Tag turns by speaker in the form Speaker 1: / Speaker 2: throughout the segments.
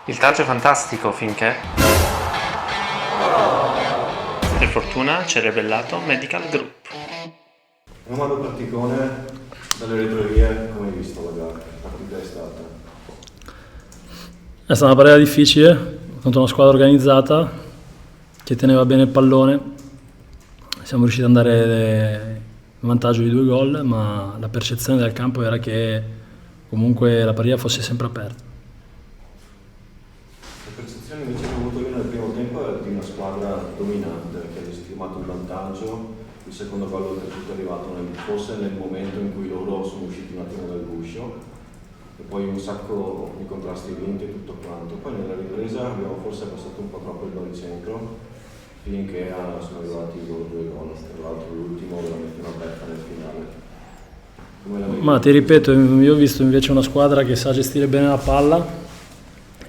Speaker 1: Il calcio è fantastico finché, per fortuna, ci ha rivelato Medical Group.
Speaker 2: Romano Particone, dalle retrovie, come hai visto la gara? La partita è stata?
Speaker 3: È stata una partita difficile, contro una squadra organizzata che teneva bene il pallone. Siamo riusciti ad andare in vantaggio di 2 gol, ma la percezione del campo era che comunque la partita fosse sempre aperta.
Speaker 2: La percezione invece che ho avuto io nel primo tempo era di una squadra dominante, che ha legittimato il vantaggio. Il secondo gol oltretutto è arrivato forse nel momento in cui loro sono usciti un attimo dal guscio, e poi un sacco di contrasti vinti e tutto quanto. Poi nella ripresa abbiamo forse passato un po' troppo il baricentro, finché sono arrivati i loro 2 gol, tra l'altro l'ultimo veramente una beffa nel finale.
Speaker 3: Ma ti ripeto, io ho visto invece una squadra che sa gestire bene la palla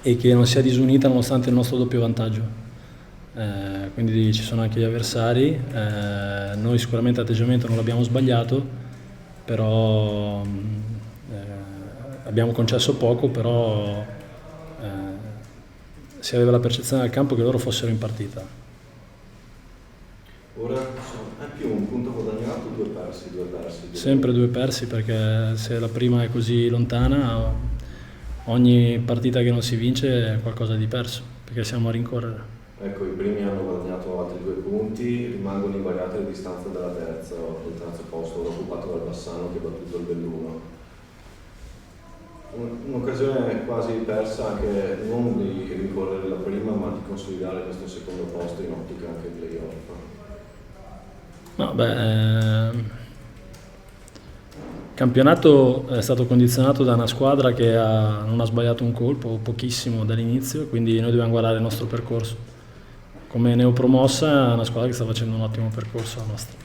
Speaker 3: e che non si è disunita nonostante il nostro doppio vantaggio. Quindi ci sono anche gli avversari, noi sicuramente l'atteggiamento non l'abbiamo sbagliato, però abbiamo concesso poco, però si aveva la percezione del campo che loro fossero in partita.
Speaker 2: Ora è più un punto guadagnato, 2 persi.
Speaker 3: Sempre 2 persi, perché se la prima è così lontana, ogni partita che non si vince è qualcosa di perso, perché siamo a rincorrere.
Speaker 2: Ecco, i primi hanno guadagnato altri 2 punti, rimangono invariate le distanze del terzo posto, ora occupato dal Bassano che ha battuto il Belluno. Un'occasione quasi persa anche non di rincorrere la prima, ma di consolidare questo secondo posto in ottica anche playoff.
Speaker 3: Il campionato è stato condizionato da una squadra che non ha sbagliato un colpo, o pochissimo dall'inizio, quindi noi dobbiamo guardare il nostro percorso. Come neopromossa è una squadra che sta facendo un ottimo percorso la nostra.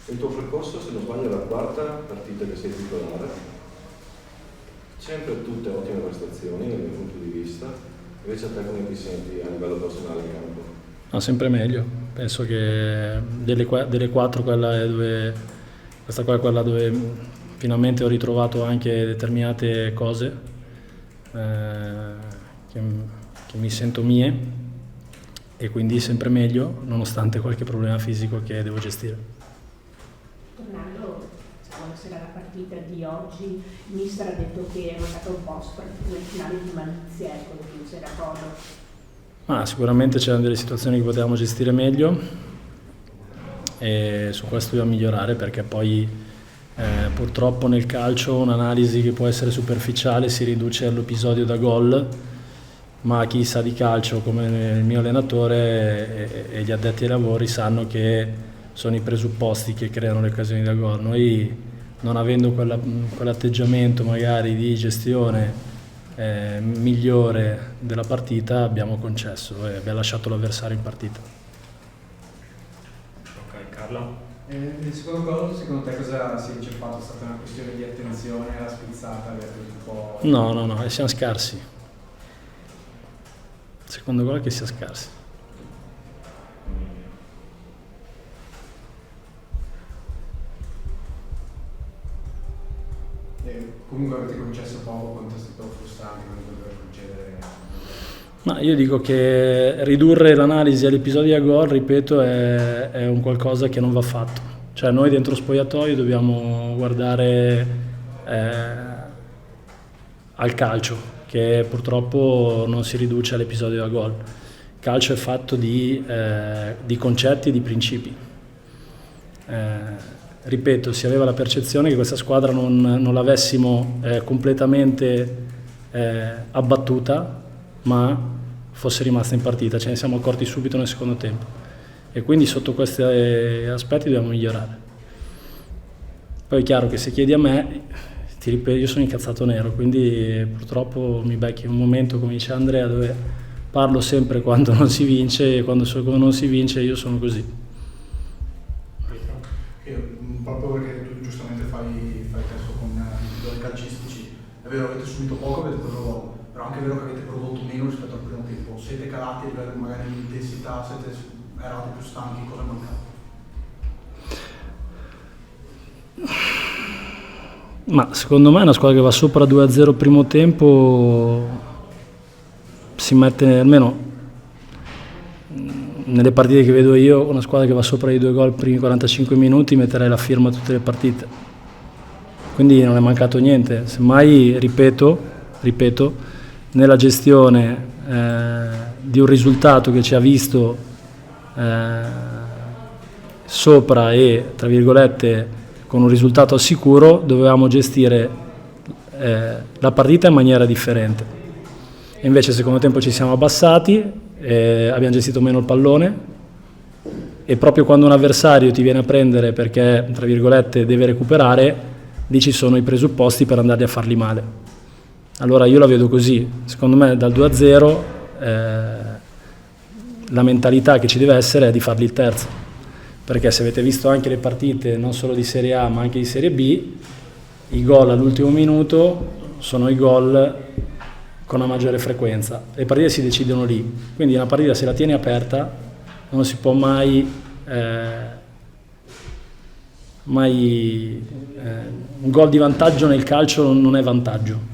Speaker 2: Il tuo percorso, se non sbaglio, è la 4ª partita che sei titolare. Sempre tutte ottime prestazioni dal mio punto di vista. Invece a te come ti senti a livello personale in campo?
Speaker 3: No, sempre meglio. Penso che delle 4 questa qua è quella dove finalmente ho ritrovato anche determinate cose che mi sento mie, e quindi sempre meglio nonostante qualche problema fisico che devo gestire.
Speaker 4: Tornando quando c'era la partita di oggi, il mister ha detto che è mandato un po' soprattutto nel finale di malizia, quello che non c'era cosa.
Speaker 3: Sicuramente c'erano delle situazioni che potevamo gestire meglio e su questo dobbiamo migliorare, perché poi purtroppo nel calcio un'analisi che può essere superficiale si riduce all'episodio da gol, ma chi sa di calcio come il mio allenatore e gli addetti ai lavori sanno che sono i presupposti che creano le occasioni da gol. Noi, non avendo quell'atteggiamento magari di gestione migliore della partita, abbiamo concesso e abbiamo lasciato l'avversario in partita.
Speaker 1: Ok, Carlo?
Speaker 5: Nel secondo gol, secondo te cosa si è inceppato? È stata una questione di attenzione, la spizzata, un po'...
Speaker 3: No, siamo scarsi. Secondo gol che sia scarsi.
Speaker 5: Comunque avete concesso poco, quanto è stato frustrante quando doveva succedere?
Speaker 3: No, io dico che ridurre l'analisi agli episodi a gol, ripeto, è un qualcosa che non va fatto. Cioè noi dentro spogliatoio dobbiamo guardare al calcio, che purtroppo non si riduce all'episodio a gol. Il calcio è fatto di concetti e di principi. Ripeto, si aveva la percezione che questa squadra non l'avessimo completamente abbattuta, ma fosse rimasta in partita. Ce ne siamo accorti subito nel secondo tempo e quindi sotto questi aspetti dobbiamo migliorare. Poi è chiaro che se chiedi a me, ti ripeto, io sono incazzato nero, quindi purtroppo mi becchi un momento, come dice Andrea, dove parlo sempre quando non si vince, e quando non si vince io sono così.
Speaker 6: Proprio perché tu giustamente fai testo con i gol calcistici, è vero avete subito poco, avete preso gol, però anche è vero che avete prodotto meno rispetto al primo tempo. Siete calati a livello magari di intensità, eravate più stanchi, cosa mancava?
Speaker 3: Ma secondo me una squadra che va sopra 2-0 il primo tempo si mette, almeno nelle partite che vedo io, una squadra che va sopra i 2 gol i primi 45 minuti metterei la firma a tutte le partite. Quindi non è mancato niente, semmai ripeto, nella gestione di un risultato che ci ha visto sopra e, tra virgolette, con un risultato al sicuro, dovevamo gestire la partita in maniera differente. E invece al secondo tempo ci siamo abbassati, abbiamo gestito meno il pallone e proprio quando un avversario ti viene a prendere perché, tra virgolette, deve recuperare, lì ci sono i presupposti per andarli a farli male. Allora io la vedo così, secondo me dal 2-0 la mentalità che ci deve essere è di farli il terzo, perché se avete visto anche le partite non solo di Serie A ma anche di Serie B, i gol all'ultimo minuto sono i gol con una maggiore frequenza, le partite si decidono lì, quindi una partita se la tieni aperta non si può mai un gol di vantaggio nel calcio non è vantaggio.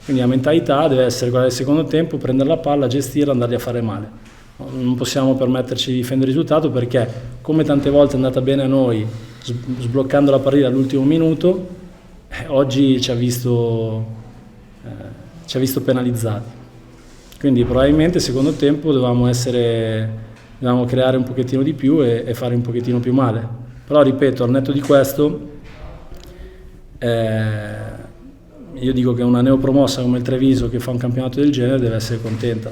Speaker 3: Quindi la mentalità deve essere quella del secondo tempo, prendere la palla, gestirla, andarli a fare male. Non possiamo permetterci di difendere il risultato perché, come tante volte è andata bene a noi, sbloccando la partita all'ultimo minuto, oggi ci ha visto penalizzati. Quindi probabilmente secondo tempo dovevamo creare un pochettino di più e fare un pochettino più male. Però ripeto, al netto di questo, io dico che una neopromossa come il Treviso che fa un campionato del genere deve essere contenta.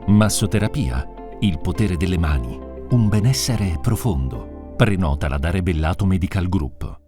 Speaker 7: Massoterapia, il potere delle mani, un benessere profondo. Prenotala da Rebellato Medical Group.